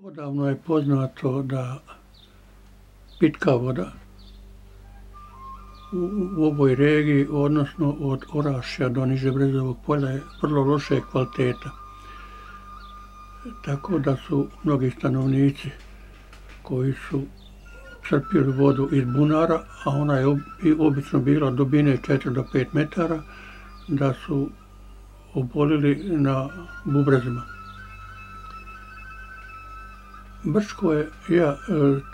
Odavno je poznato da pitka voda u ovoj regiji, odnosno od Orašja do Niže Brezovog polja, je vrlo loše kvaliteta. Tako da su mnogi stanovnici koji su crpili vodu iz bunara, a ona je obično bila dubine 4 do 5 metara, da su obolili na bubrezima. Brčko je,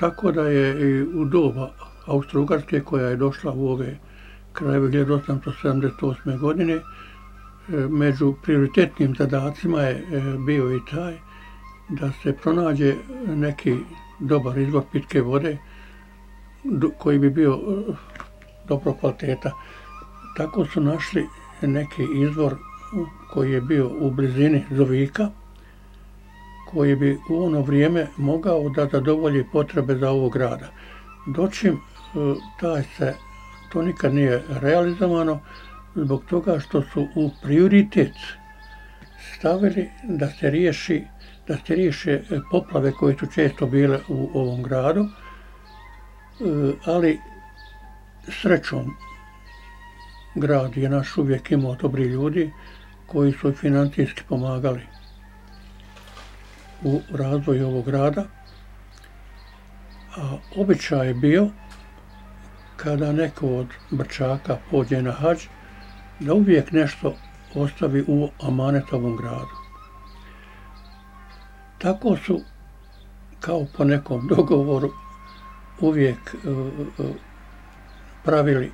tako da je i u doba Austro-Ugarske, koja je došla u ove krajeve 1878. godine, među prioritetnim zadacima je bio i taj da se pronađe neki dobar izvor pitke vode koji bi bio dobro kvaliteta. Tako su našli neki izvor koji je bio u blizini Zovika, koji bi u ono vrijeme mogao da zadovolji potrebe za ovog grada. Dočim to nikad nije realizovano zbog toga što su u prioritet stavili da se riješe poplave koje su često bile u ovom gradu, ali srećom grad je naš uvijek imao dobri ljudi koji su financijski pomagali u razvoju ovog grada, a običaj je bio kada neko od Brčaka pođe na hadž da uvijek nešto ostavi u amanet ovom gradu. Tako su, kao po nekom dogovoru, uvijek pravili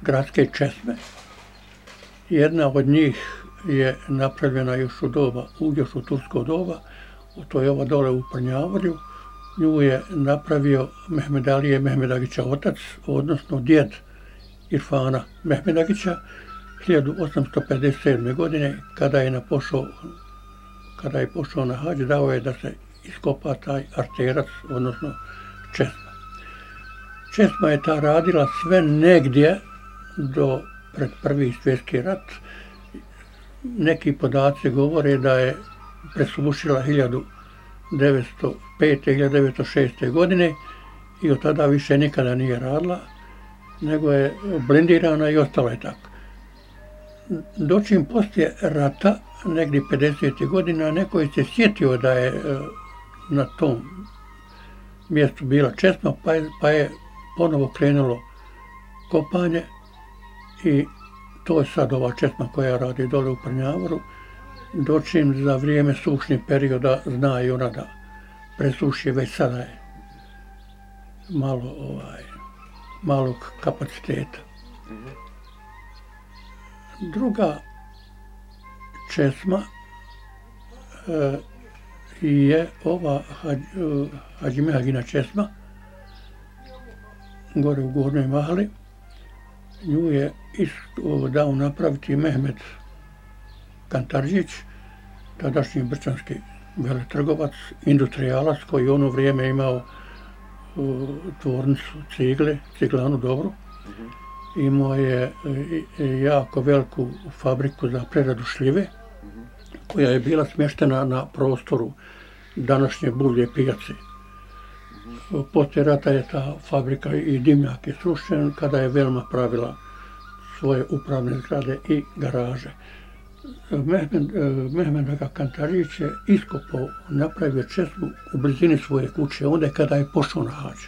gradske česme. Jedna od njih je napravljena još u tursko doba, to je ova dole u Prnjavorju. Nju je napravio Mehmed Alije Mehmedagića otac, odnosno djed Irfana Mehmedagića, 1857. godine, kada je pošao na hadž, dao je da se iskopa taj arterac, odnosno česma. Česma je ta radila sve negdje do pred Prvi svjetski rat. Neki podaci govore da je presušila 1905. 1906. godine i od tada više nikada nije radila, nego je blindirana i ostala je tako. Dočim poslije rata, negdje 50. godina, neko je se sjetio da je na tom mjestu bila česma, pa je ponovo krenulo kopanje i to je sad ova česma koja radi dole u Prnjavoru. Dočim za vrijeme sušnih perioda zna i ona da presuši, već sada je malog kapaciteta. Druga česma je ova Hadžimehagina česma, gore u Gornjoj Mahali. Nju je dao napraviti Mehmed Kantardžić, tadašnji brčanski veletrgovac, industrijalac koji u ono vrijeme imao tvornicu ciglanu dobru. Imao je jako veliku fabriku za preradu šljive, koja je bila smještena na prostoru današnje Buvlje pijace. Poslije rata je ta fabrika i dimnjak je srušen kada je Velma pravila svoje upravne zgrade i garaže. Mehmed Kantardžić je iskopao, napravio česmu u blizini svoje kuće, onda kada je pošao na hadž.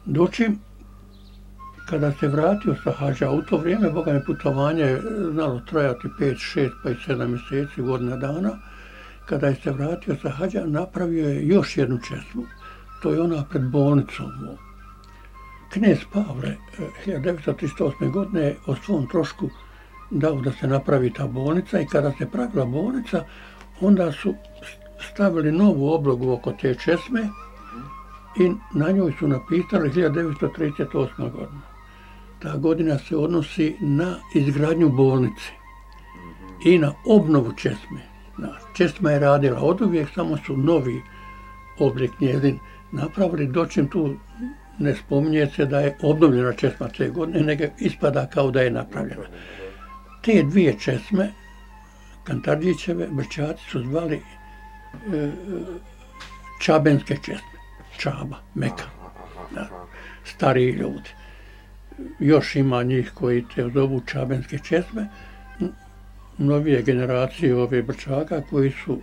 Dočim, kada se vratio sa hadža, u to vrijeme, boga mi, putovanje je znalo trajati 5, 6 pa i 7 mjeseci, godina dana. Kada je se vratio sa hadža, napravio je još jednu česmu. To je ona pred bolnicom. Knez Pavle 1938. godine je o svom trošku dao da se napravi ta bolnica i kada se pravila bolnica, onda su stavili novu oblogu oko te česme i na njoj su napisali 1938. godina. Ta godina se odnosi na izgradnju bolnice i na obnovu česme. Česma je radila oduvijek, samo su novi oblik njezin napravili, dočim tu ne spominje se da je obnovljena česma te godine, nego ispada kao da je napravljena. Te dvije česme, Kantardžićeve, Brčaci su zvali čabenske česme. Čaba, meka. Da. Stariji ljudi. Još ima njih koji te zovu čabenske česme. Novije generacije ove Brčaka koji su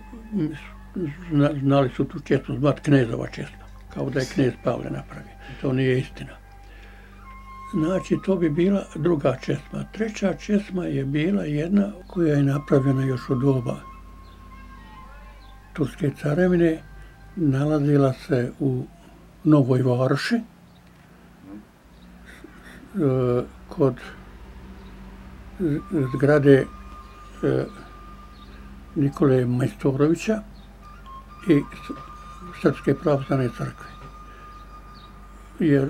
znali su tu česmu zvati knezova česma. Kao da je knez Pavle napravio. To nije istina. Znači, to bi bila druga česma. Treća česma je bila jedna koja je napravljena još u doba Turske carevine. Nalazila se u Novoj Varoši kod zgrade Nikole Majstorovića i Srpske pravoslavne crkve. Jer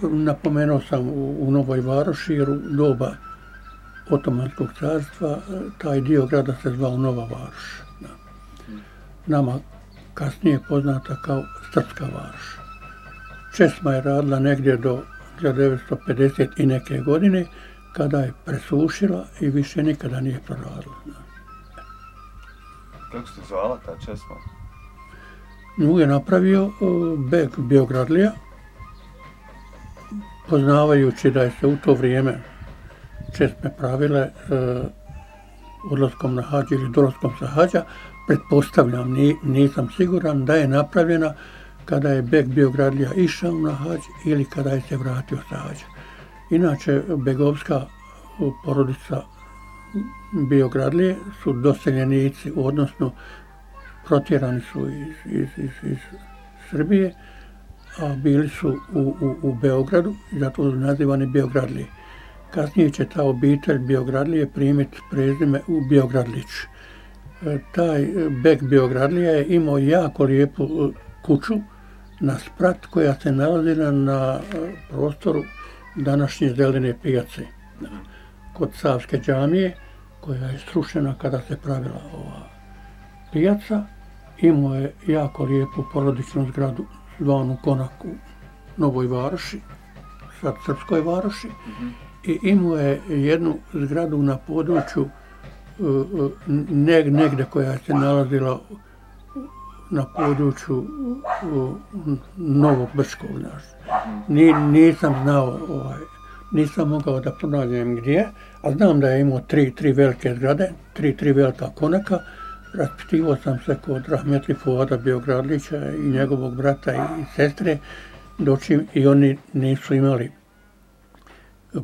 napomenuo sam u Novoj Varoši, jer u doba Otomanskog carstva taj dio grada se zvao Nova Varoš. Nama kasnije poznata kao Srpska Varoš. Česma je radila negdje do 1950 i neke godine, kada je presušila i više nikada nije proradila. Kako se zvala ta česma? Nju je napravio Beg Biogradlija, poznavajući da je se u to vrijeme česme pravile odlaskom na hađ ili dolaskom sa hađa. Pretpostavljam, nisam siguran da je napravljena kada je Beg Biogradlija išao na hađ ili kada je se vratio sa hađa. Inače, begovska porodica Biogradlije su doseljenici, odnosno protjerani su iz Srbije, a bili su u Beogradu, zato su nazivani Biogradlije. Kasnije će ta obitelj Biogradlije primiti prezime u Biogradlić. Taj Beg Biogradlija je imao jako lijepu kuću na sprat koja se nalazila na prostoru današnje Zelene pijace. Kod Savske džamije, koja je srušena kada se pravila ova pijaca, imao je jako lijepu porodičnu zgradu zvanu Konak u Novoj Varoši, sad Srpskoj Varoši, i imao je jednu zgradu na području negdje koja se nalazila na području Novog Brčkog. Nisam znao, nisam mogao da pronađem gdje, a znam da je imao tri velike zgrade, tri velika konaka. Raspitivao sam se kod rahmetli Fuada Biogradlića i njegovog brata i sestre, dočim i oni nisu imali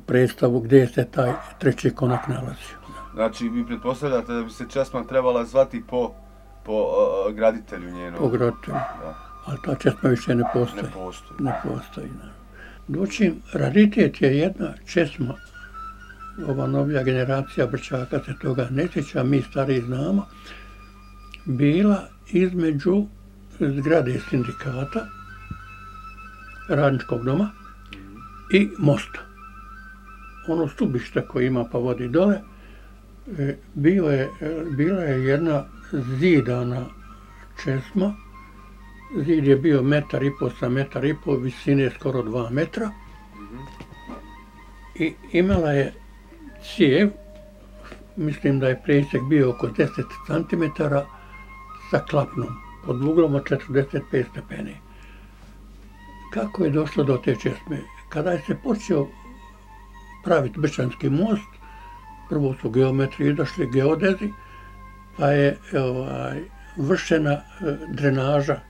predstavu gdje se taj treći konak nalazio. Znači, vi pretpostavljate da bi se česma trebala zvati po graditelju njenog? Po graditelju, ali ta česma više ne postoji. Ne postoji. Dočim, raritet je jedna česma, ova novija generacija Brčaka se toga ne sjeća, mi stariji znamo, bila između zgrade sindikata, radničkog doma i mosta. Ono stubište koje ima pa vodi dole, bila je jedna zidana česma. Zid je bio 1,5 sa 1,5, visine skoro 2 metra. I imala je cijev, mislim da je presjek bio oko 10 cm sa klapnom, pod uglom od 45 stepeni. Kako je došlo do te česme? Kada je se počeo praviti Brčanski most, prvo su geometri izašli, geodezi, pa je vršena drenaža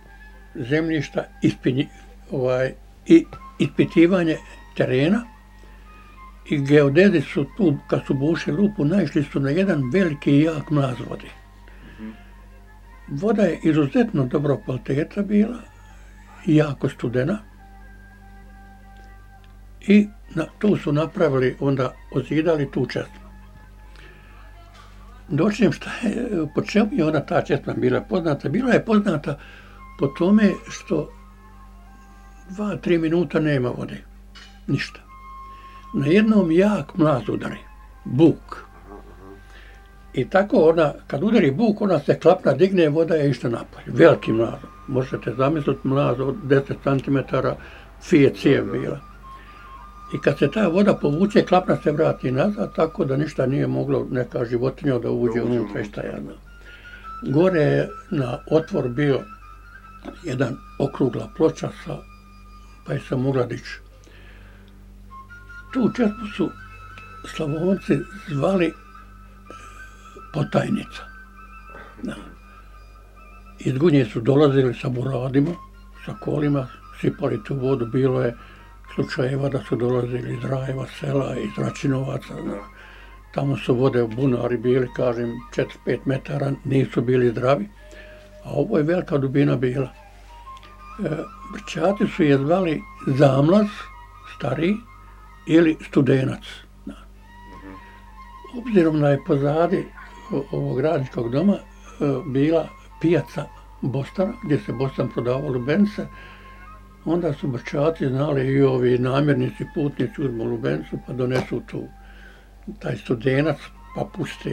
zemljišta i ispitivanje terena. I geodezi su tu, kad su bušili rupu, naišli su na jedan veliki i jak mlaz vode. Voda je izuzetno dobro kvaliteta bila, jako studena. I tu su napravili, onda ozidali tu česmu. Dočnem po čemu je ona ta česma bila poznata? Bila je poznata po tome što 2-3 minuta nema vode. Ništa. Na jednom jak mlaz udari. Buk. I tako ona, kad udari buk, ona se klapna digne, voda je išta napolje. Veliki mlaz. Možete zamisliti mlaz od 10 cm, fije cijev bila. I kad se ta voda povuče, klapna se vrati nazad, tako da ništa nije moglo neka životinja da uđe unutra i šta ja znam. gore je na otvor bio jedan okrugla ploča pa je se mogla dići. Tu četku su Slavonci zvali Potajnica. Da. Iz Gunje su dolazili sa buradima, sa kolima, sipali tu vodu, bilo je slučajeva da su dolazili iz Rajeva sela, iz Račinovaca. Tamo su vode bunari bili, kažem, 4-5 metara, nisu bili zdravi, a ovo je velika dubina bila. Brčati su je zvali Zamlaz, stariji, ili Studenac. Da. Obzirom da je pozadi ovog radničkog doma bila pijaca Bostana, gdje se Bostan prodavao lubenice, onda su Brčati znali i ovi namjernici, putnici uzmu lubenicu pa donesu tu taj Studenac pa puste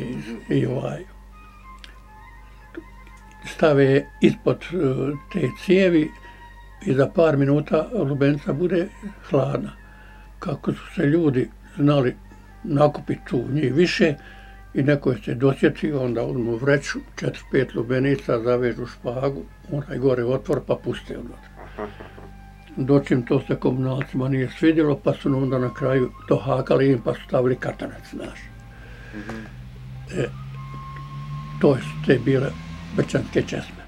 i stave ispod te cijevi i za par minuta lubenica bude hladna. Kako su se ljudi znali nakupiti tu njih više i neko je se dosjetio, onda uzmu vreću, 4-5 lubenica, zavežu špagu, onaj gore otvor pa puste unutra. Dočim to se komunalcima nije svidjelo, pa su onda na kraju to hakali im pa su stavili katanac naš. To su te bile brčanske česme.